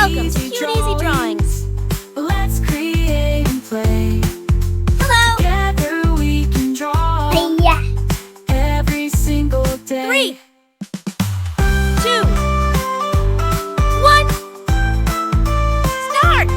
Welcome to Cute Easy Drawings. Let's create and play. Hello. Together we can draw every single day. 3, 2, 1. Start.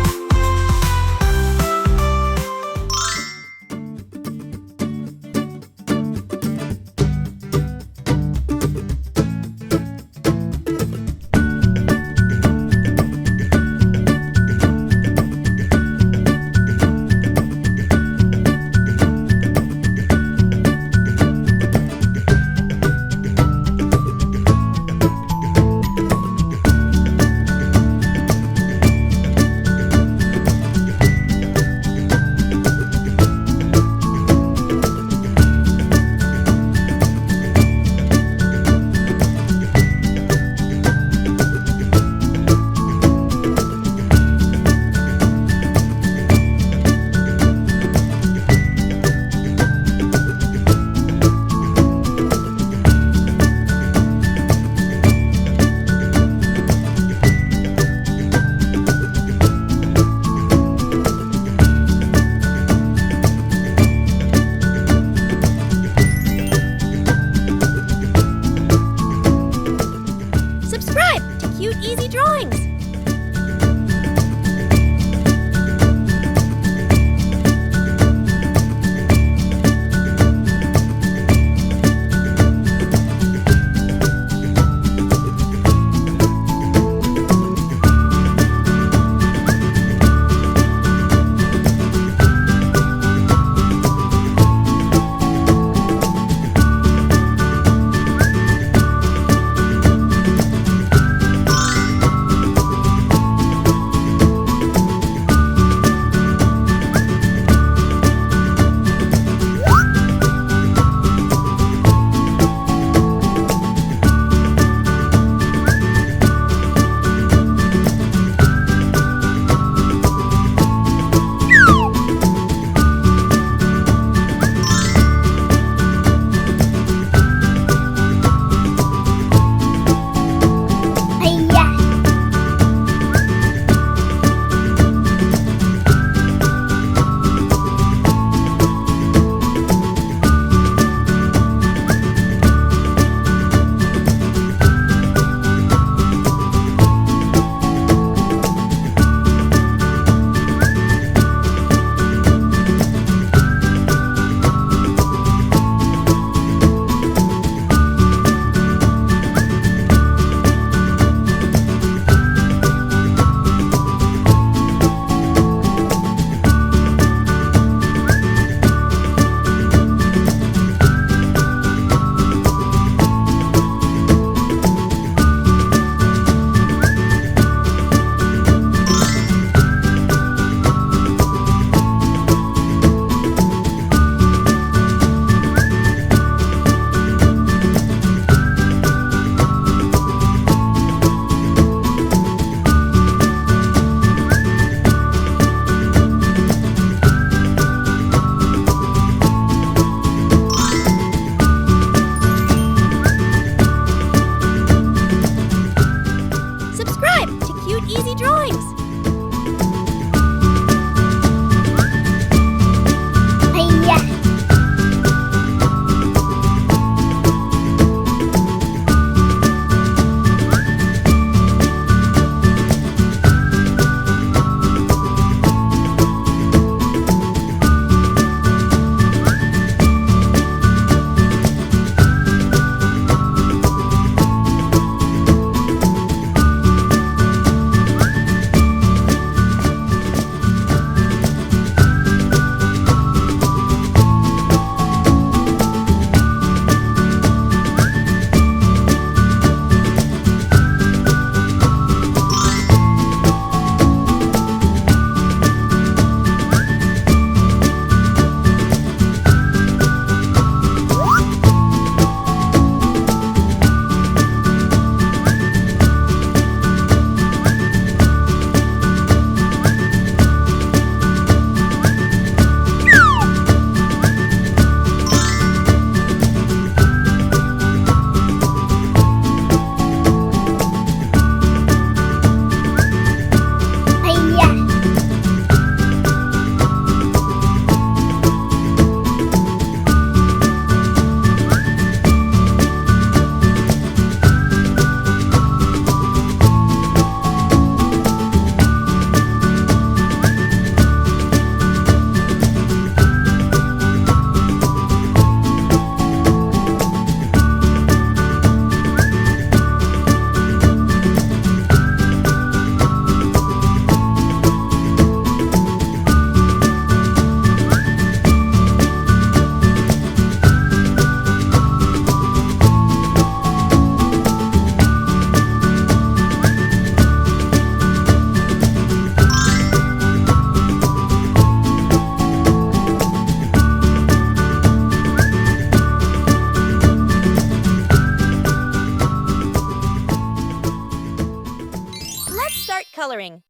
coloring.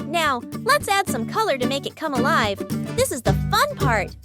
Now, let's add some color to make it come alive. This is the fun part.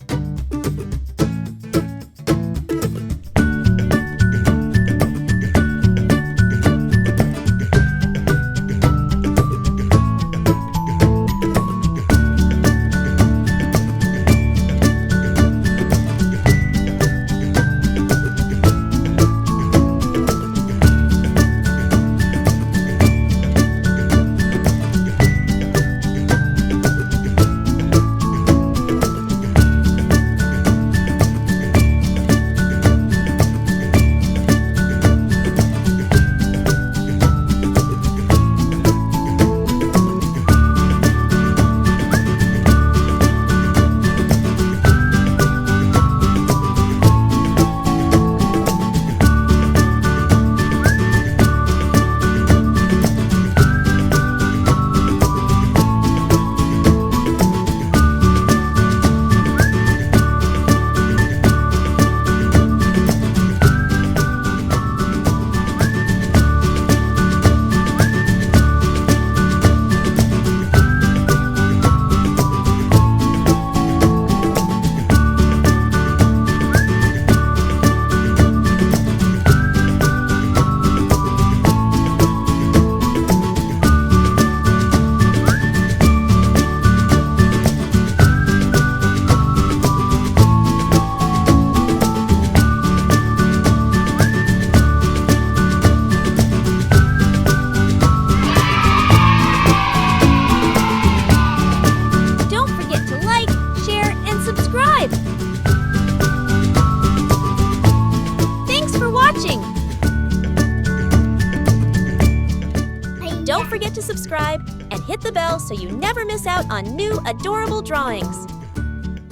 Don't forget to subscribe and hit the bell so you never miss out on new adorable drawings.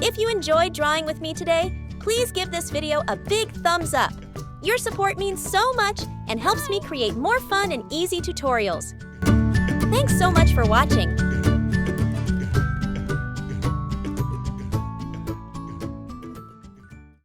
If you enjoyed drawing with me today, please give this video a big thumbs up. Your support means so much and helps me create more fun and easy tutorials. Thanks so much for watching.